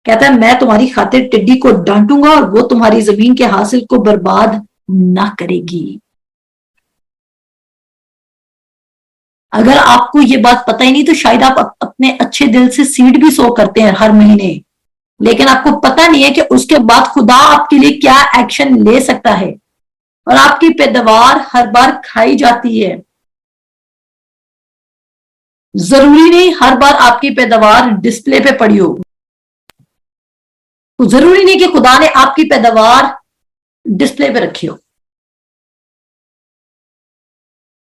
कहता है मैं तुम्हारी खातिर टिड्डी को डांटूंगा और वो तुम्हारी जमीन के हासिल को बर्बाद ना करेगी। अगर आपको ये बात पता ही नहीं तो शायद आप अपने अच्छे दिल से सीड भी सो करते हैं हर महीने, लेकिन आपको पता नहीं है कि उसके बाद खुदा आपके लिए क्या एक्शन ले सकता है और आपकी पैदावार हर बार खाई जाती है। जरूरी नहीं हर बार आपकी पैदावार डिस्प्ले पे पड़ी हो, तो जरूरी नहीं कि खुदा ने आपकी पैदावार डिस्प्ले पे रखी हो।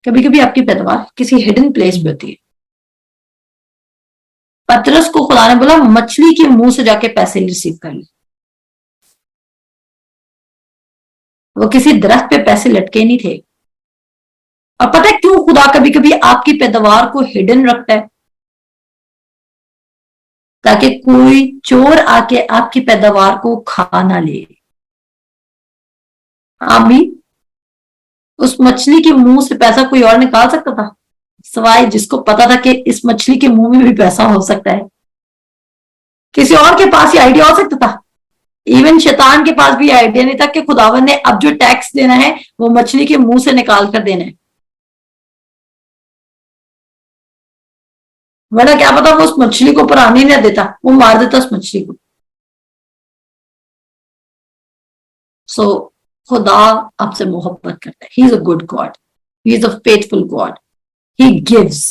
कभी कभी आपकी पैदावार किसी हिडन प्लेस पे होती है। पतरस को खुदा ने बोला मछली के मुंह से जाके पैसे रिसीव कर ले। वो किसी दरख्त पे पैसे लटके नहीं थे। और पता है क्यों खुदा कभी कभी आपकी पैदावार को हिडन रखता है? ताकि कोई चोर आके आपकी पैदावार को खा ना ले। आमीन। उस मछली के मुंह से पैसा कोई और निकाल सकता था सवाए जिसको पता था कि इस मछली के मुंह में भी पैसा हो सकता है। किसी और के पास ये आइडिया हो सकता था? इवन शैतान के पास भी आइडिया नहीं था कि खुदावन ने अब जो टैक्स देना है वो मछली के मुंह से निकाल कर देना है। वरना क्या पता वो उस मछली को ऊपर आने नहीं देता, वो मार देता उस मछली को। सो खुदा आपसे मोहब्बत करता है। He is a good God, he is a faithful God, he gives.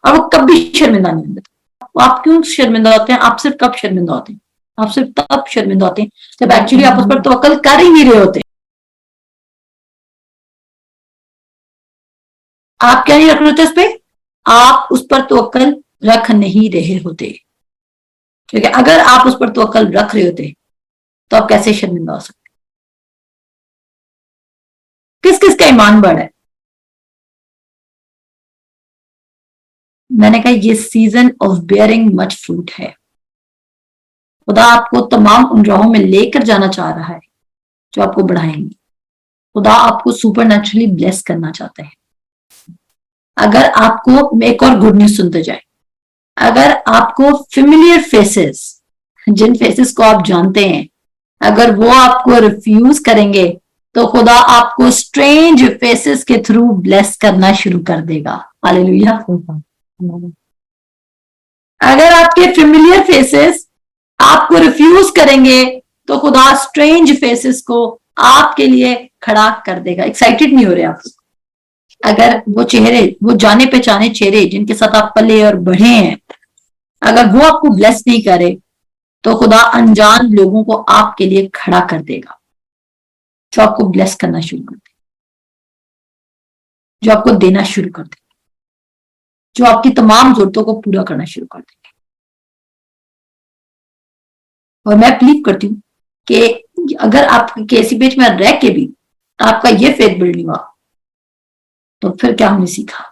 और वो कभी शर्मिंदा नहीं होता। आप क्यों शर्मिंदा होते हैं? आप सिर्फ कब शर्मिंदा होते हैं? आप सिर्फ तब शर्मिंदा होते हैं जब एक्चुअली आप उस पर तवक्कल कर ही नहीं रहे होते। आप क्या नहीं रख रहे होते उस पर? आप उस पर तवक्कल रख नहीं रहे होते। क्योंकि अगर आप उस पर तवक्कल रख रहे होते तो आप कैसे शर्मिंदा हो सकते? किस किस का ईमान बढ़ा है? मैंने कहा ये season of bearing much fruit है। खुदा आपको तमाम उन राहों में लेकर जाना चाह रहा है जो आपको बढ़ाएंगे। खुदा आपको सुपर नेचुरली ब्लेस करना चाहता है। अगर आपको, एक और गुड न्यूज सुनते जाए, अगर आपको फेमिलियर फेसेस, जिन फेसेस को आप जानते हैं, अगर वो आपको रिफ्यूज करेंगे तो खुदा आपको स्ट्रेंज फेसेस के थ्रू ब्लेस करना शुरू कर देगा। हालेलुया। अगर आपके फेमिलियर फेसेस आपको रिफ्यूज करेंगे तो खुदा स्ट्रेंज फेसेस को आपके लिए खड़ा कर देगा। एक्साइटेड नहीं हो रहे आप? अगर वो चेहरे, वो जाने पहचाने चेहरे जिनके साथ आप पले और बढ़े हैं, अगर वो आपको ब्लेस नहीं करे तो खुदा अनजान लोगों को आपके लिए खड़ा कर देगा जो आपको ब्लेस करना शुरू कर देगा, जो आपको देना शुरू कर देगा, जो आपकी तमाम जरूरतों को पूरा करना शुरू कर देगा। और मैं बिलीव करती हूँ कि अगर आप केसी पेज में रह के भी आपका ये फेथ बिल्ड नहीं हुआ तो फिर क्या हमने सीखा?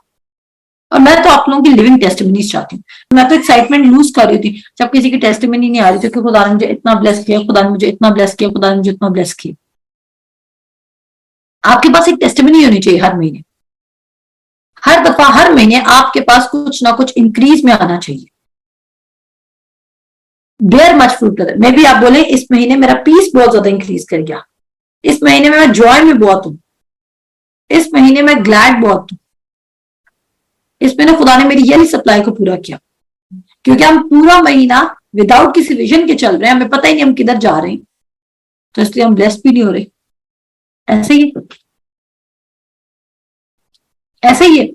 और मैं तो आप लोगों की लिविंग टेस्टिमनीज चाहती हूँ। मैं तो एक्साइटमेंट लूज कर रही थी जब किसी की टेस्टिमनी नहीं आ रही थी कि खुदा ने मुझे इतना ब्लेस किया, खुदा ने मुझे इतना ब्लेस किया, खुदा ने मुझे इतना ब्लेस किया। आपके पास एक टेस्टिमनी होनी चाहिए हर महीने, हर दफा, हर महीने आपके पास कुछ ना कुछ इंक्रीज में आना चाहिए। बेयर मच फ्रूट कर, मे भी आप बोले इस महीने मेरा पीस बहुत ज्यादा इंक्रीज कर गया, इस महीने में मैं जॉय में बहुत हूं, इस महीने में ग्लैड बहुत हूं, इस महीने खुदा ने मेरी ये सप्लाई को पूरा किया। क्योंकि हम पूरा महीना विदाउट किसी विजन के चल रहे हैं, हमें पता ही नहीं हम किधर जा रहे हैं, तो इसलिए हम ब्लेस्ड भी नहीं हो रहे। ऐसे ही ऐसे ही है।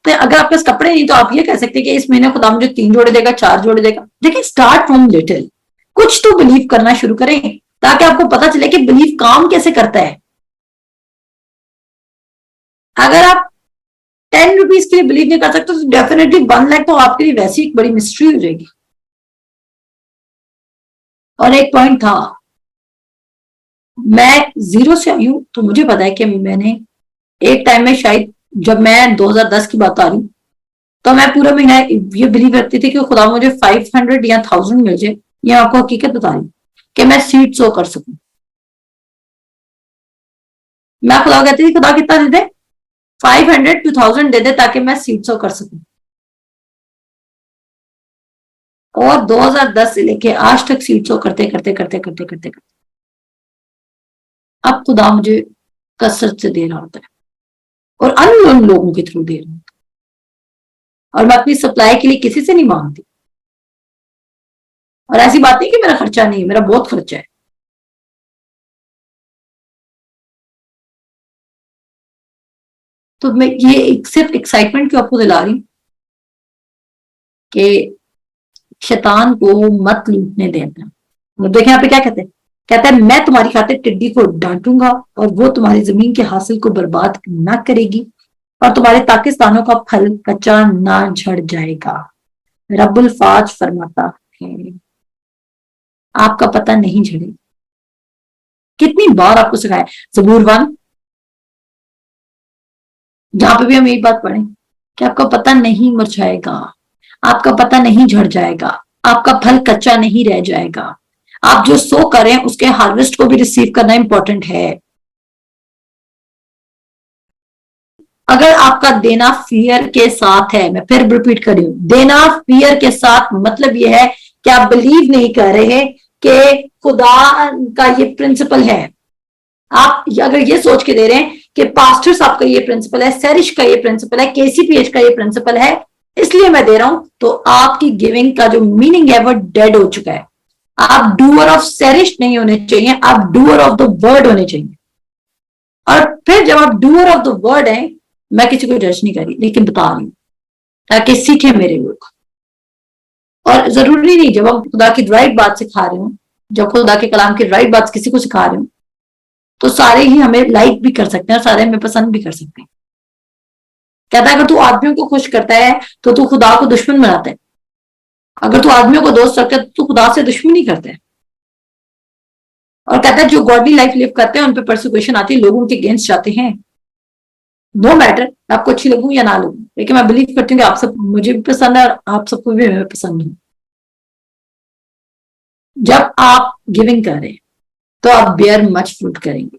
तो अगर आपके पास कपड़े नहीं तो आप ये कह सकते हैं कि इस महीने खुदा मुझे 3 जोड़े देगा, 4 जोड़े देगा। देखिए, स्टार्ट फ्रॉम लिटिल, कुछ तो बिलीव करना शुरू करें ताकि आपको पता चले कि बिलीव काम कैसे करता है। अगर आप 10 रुपीज के लिए बिलीव नहीं कर सकते तो डेफिनेटली 1 लाख तो आपके लिए वैसे ही एक बड़ी मिस्ट्री हो जाएगी। और एक पॉइंट था, मैं 0 से आई हूं तो मुझे पता है कि मैंने एक टाइम में शायद, जब मैं 2010 की बात आ रही हूँ, तो मैं पूरा महीना ये बिलीव करती थी कि खुदा मुझे 500 या 1000 मिल जाए। ये आपको हकीकत बता रही हूँ कि मैं सीट शो कर सकूं। मैं खुदा कहती थी खुदा कितना दे दे, 500 2000 दे दे ताकि मैं सीट शो कर सकूं। और 2010 से लेके आज तक सीट शो करते करते करते करते करते करते अब खुदा मुझे कसरत से दे रहा होता है और अननोन लोगों के थ्रू दे रहा होता है। और मैं अपनी सप्लाई के लिए किसी से नहीं मांगती। और ऐसी बात नहीं कि मेरा खर्चा नहीं है, मेरा बहुत खर्चा है। तो मैं ये सिर्फ एक्साइटमेंट क्यों आपको दिला रही हूं कि शैतान को मत लूटने देना। देखें यहाँ पे क्या कहते हैं, कहता है मैं तुम्हारी खातिर टिड्डी को डांटूंगा और वो तुम्हारी जमीन के हासिल को बर्बाद ना करेगी और तुम्हारे पाकिस्तानों का फल कच्चा ना झड़ जाएगा। रब्बुल फाज फरमाता है आपका पता नहीं झड़ेगा। कितनी बार आपको सिखाया ज़बूर 1, जहां पे भी हम एक बात पढ़ें कि आपका पता नहीं मुरझाएगा, आपका पता नहीं झड़ जाएगा, आपका फल कच्चा नहीं रह जाएगा। आप जो सो करें उसके हार्वेस्ट को भी रिसीव करना इंपॉर्टेंट है। अगर आपका देना फियर के साथ है, मैं फिर रिपीट कर रही हूं, देना फियर के साथ मतलब यह है कि आप बिलीव नहीं कर रहे कि खुदा का ये प्रिंसिपल है। आप अगर ये सोच के दे रहे हैं कि पास्टर साहब का ये प्रिंसिपल है, सेरिश का ये प्रिंसिपल है, केसीपीएच का ये प्रिंसिपल है, इसलिए मैं दे रहा हूं, तो आपकी गिविंग का जो मीनिंग है वो डेड हो चुका है। आप डूअर ऑफ सेरिश नहीं होने चाहिए, आप डूअर ऑफ द वर्ड होने चाहिए। और फिर जब आप डूअर ऑफ द वर्ड हैं, मैं किसी को जज नहीं कर रही लेकिन बता रही हूं ताकि सीखे मेरे लोग। और जरूरी नहीं जब हम खुदा की राइट बात सिखा रहे हो, जब खुदा के कलाम की राइट बात किसी को सिखा रहे हो, तो सारे ही हमें लाइक भी कर सकते हैं और सारे हमें पसंद भी कर सकते हैं। कहता है अगर तू आदमियों को खुश करता है तो तू खुदा को दुश्मन बनाता है, अगर तू आदमियों को दोस्त रखता है तो तू खुदा से दुश्मनी करता है। और कहता है जो गॉडली लाइफ लिव करते हैं उन पर परसिक्यूशन आती है, लोगों के अगेंस्ट जाते हैं। नो मैटर आपको अच्छी लगूं या ना लगूं, लेकिन मैं बिलीव करती हूँ कि आप सब मुझे भी पसंद है और आप सबको भी मैं पसंद हूं। जब आप गिविंग करें तो आप बेयर मच फ्रूट करेंगे।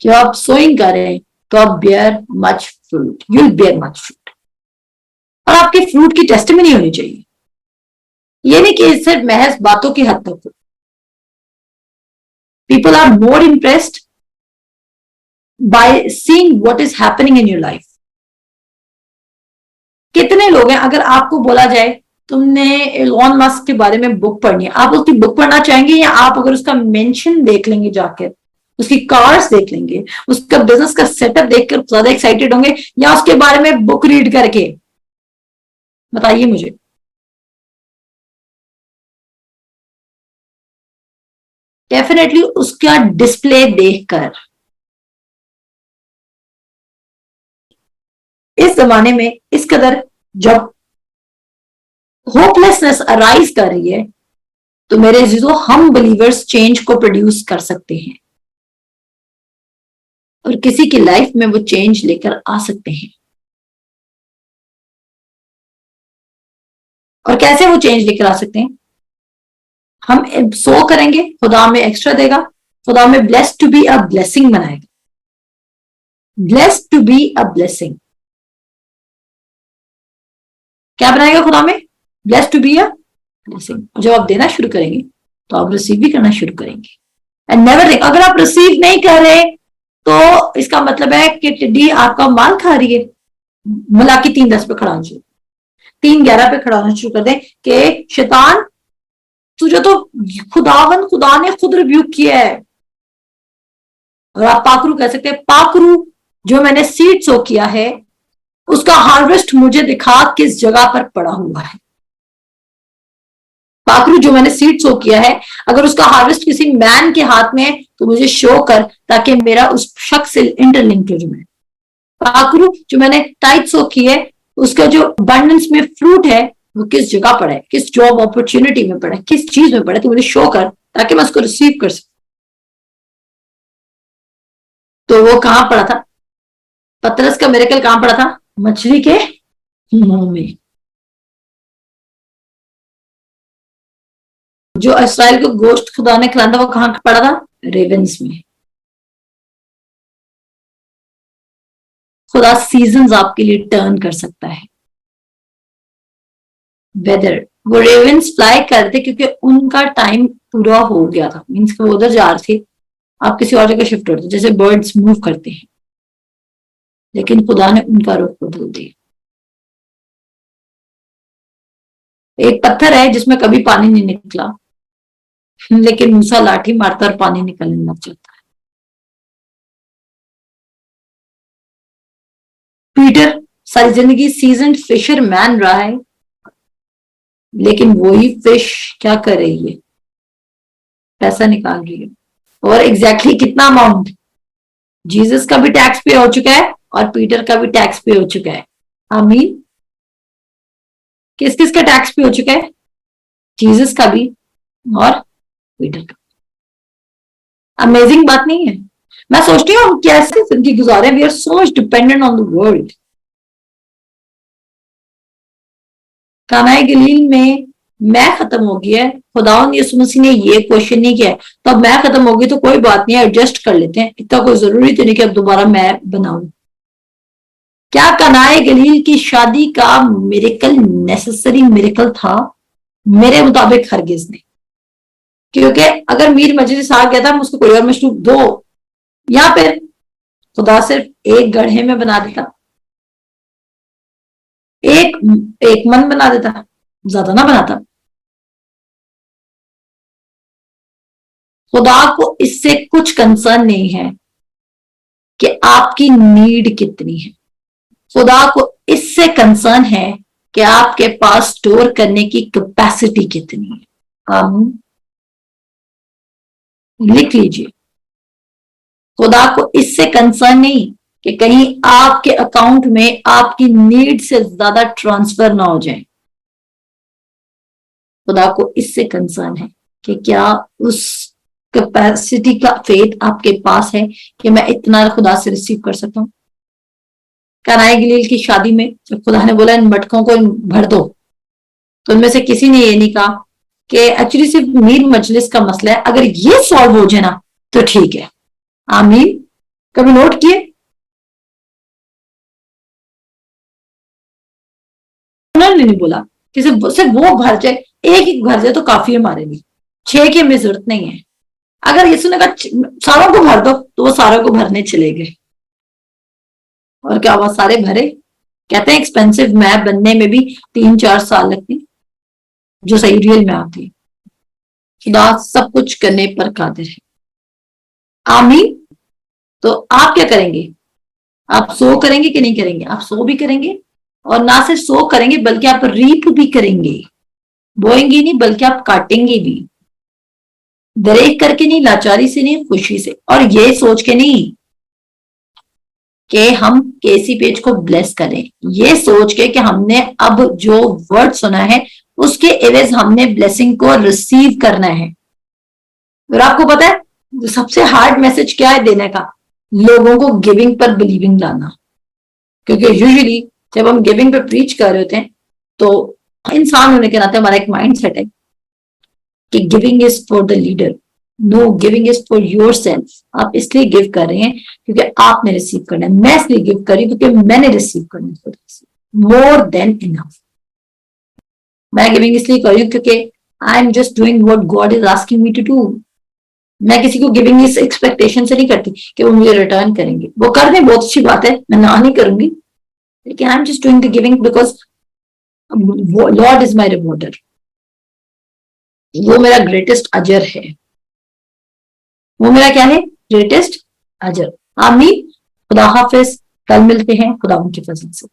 जब आप सोइंग करें तो आप bear much fruit, you will bear much fruit. और आपके फ्रूट की टेस्टिमनी होनी चाहिए, ये नहीं कि सिर्फ महज बातों की हद तक। People are more impressed by seeing what is happening in your life. कितने लोग हैं, अगर आपको बोला जाए तुमने एलोन मस्क के बारे में बुक पढ़नी है, आप उसकी बुक पढ़ना चाहेंगे या आप अगर उसका मेंशन देख लेंगे जाकर, उसकी कार्स देख लेंगे, उसका बिजनेस का सेटअप देखकर ज्यादा एक्साइटेड होंगे या उसके बारे में बुक रीड करके? बताइए मुझे। डेफिनेटली उसका डिस्प्ले देखकर। इस जमाने में इस कदर जब होपलेसनेस अराइज कर रही है तो मेरे अजीजों हम बिलीवर्स चेंज को प्रोड्यूस कर सकते हैं और किसी की लाइफ में वो चेंज लेकर आ सकते हैं। और कैसे वो चेंज लेकर आ सकते हैं? हम सो करेंगे, खुदा हमें एक्स्ट्रा देगा, खुदा हमें blessed to be a blessing बनाएगा। Blessed to be a blessing क्या बनाएगा खुदा में? Blessed to be a blessing. जब आप देना शुरू करेंगे तो आप रिसीव भी करना शुरू करेंगे। एंड नेवर थिंक अगर आप रिसीव नहीं कर रहे तो इसका मतलब है कि टिड्डी आपका माल खा रही है। मलाकी 3:10 पे खड़ा होना, 3:11 पे खड़ा होना शुरू कर दें कि शैतान तुझे तो खुदा ने खुद रिब्यूक किया है। और आप पाकरू कह सकते हैं, पाकरू जो मैंने सीड सो किया है उसका हार्वेस्ट मुझे दिखा किस जगह पर पड़ा हुआ है। पाकरू जो मैंने सीड सो किया है अगर उसका हार्वेस्ट किसी मैन के हाथ में है तो मुझे शो कर ताकि मेरा उस शख्स से इंटरलिंक हो जाए। पाखरू जो मैंने टाइट सो की है, उसका जो अबंडेंस में फ्रूट है वो किस जगह पड़ा है, किस जॉब अपॉर्चुनिटी में पड़ा है, किस चीज में पड़ा है, तो मुझे शो कर ताकि मैं उसको रिसीव कर सकूं। तो वो कहां पड़ा था? पतरस का मिरेकल कहां पड़ा था? मछली के मुंह में। जो इसराइल को गोश्त खुदा ने खिलाया था वो कहां पड़ा था? रेवेंस में। खुदा सीजन्स आपके लिए टर्न कर सकता है। वेदर, वो रेवेंस फ्लाई करते क्योंकि उनका टाइम पूरा हो गया था, मीन्स वो उधर जा रहे थे, आप किसी और जगह शिफ्ट होते जैसे बर्ड्स मूव करते हैं, लेकिन खुदा ने उनका रुख बदल दिया। एक पत्थर है जिसमें कभी पानी नहीं निकला, लेकिन मूसा लाठी मारता और पानी निकलने लग जाता है। पीटर सारी जिंदगी सीजन फिशर मैन रहा है, लेकिन वही फिश क्या कर रही है? पैसा निकाल रही है। और एग्जैक्टली कितना अमाउंट? जीसस का भी टैक्स पे हो चुका है और पीटर का भी टैक्स पे हो चुका है। आमीन। किस किस का टैक्स पे हो चुका है? जीसस का भी और पीटर का। अमेजिंग बात नहीं है? मैं सोचती हूँ हम कैसे जिंदगी गुजारे, we are so much dependent on the world. कानाए गलील में मैं खत्म हो गया है, खुदावंद यीशु मसीह ने ये क्वेश्चन नहीं किया है तो अब मैं खत्म होगी तो कोई बात नहीं, एडजस्ट कर लेते हैं, इतना कोई जरूरी तो नहीं कि अब दोबारा मैं बनाऊं। क्या कनाए गलील की शादी का मिरेकल नेसेसरी मिरेकल था? मेरे मुताबिक हरगिज नहीं, क्योंकि अगर मीर मजलिस आ गया था उसको कोई और मशरूब दो, या फिर खुदा सिर्फ एक गढ़े में बना देता, एक एक मन बना देता, ज्यादा ना बनाता। खुदा को इससे कुछ कंसर्न नहीं है कि आपकी नीड कितनी है, खुदा को इससे कंसर्न है कि आपके पास स्टोर करने की कैपेसिटी कितनी है। लिख लीजिए, खुदा को इससे कंसर्न नहीं कि कहीं आपके अकाउंट में आपकी नीड से ज्यादा ट्रांसफर ना हो जाए। खुदा को इससे कंसर्न है कि क्या उस कैपेसिटी का फेथ आपके पास है कि मैं इतना खुदा से रिसीव कर सकता हूं। कनाए गलील की शादी में जब खुदा ने बोला इन मटकों को भर दो, तो उनमें से किसी ने ये नहीं कहा कि एक्चुअली सिर्फ मीर मजलिस का मसला है, अगर ये सॉल्व हो जाए ना तो ठीक है। आमीन। कभी नोट किए? उन्होंने नहीं बोला कि सिर्फ वो भर जाए, एक एक भर जाए तो काफी है हमारे लिए, 6 की हमें जरूरत नहीं है। अगर यीशु ने कहा सारों को भर दो तो वो सारों को भरने चले गए, और क्या हुआ? सारे भरे। कहते हैं एक्सपेंसिव मैप बनने में भी 3-4 साल लगते, जो सही रियल में आती है। खुदा सब कुछ करने पर कादिर है। आमीन। तो आप क्या करेंगे? आप सो करेंगे कि नहीं करेंगे? आप सो भी करेंगे, और ना सिर्फ सो करेंगे बल्कि आप रीप भी करेंगे। बोएंगे नहीं बल्कि आप काटेंगे भी, दरेक करके नहीं, लाचारी से नहीं, खुशी से, और ये सोच के नहीं कि हम केसी पेज को ब्लेस करें, ये सोच के कि हमने अब जो वर्ड सुना है उसके एवज हमने ब्लेसिंग को रिसीव करना है। और आपको पता है सबसे हार्ड मैसेज क्या है देने का? लोगों को गिविंग पर बिलीविंग लाना। क्योंकि यूजुअली जब हम गिविंग पे प्रीच कर रहे होते हैं तो इंसान होने के नाते हमारा एक माइंड सेट है कि giving is for the leader, know giving is for your self. आप इसलिए गिव कर रहे हैं क्योंकि आपने रिसीव करना है, मैं इसलिए गिव कर रही हूँ क्योंकि मैंने रिसीव करना है, मोर देन इनफ। मैं गिविंग इसलिए कर रही हूँ क्योंकि I am just doing what God is asking me to do. मैं किसी को गिविंग इस एक्सपेक्टेशन से नहीं करती कि वो मुझे रिटर्न करेंगे, वो कर दें बहुत अच्छी बात है, मैं ना नहीं करूंगी, लेकिन I am just doing the giving because Lord is my rewarder. वो मेरा ग्रेटेस्ट अजर है, वो मेरा क्या है? ग्रेटेस्ट अजर। आमीन। खुदा हाफिज, कल मिलते हैं खुदा उनकी फजल से।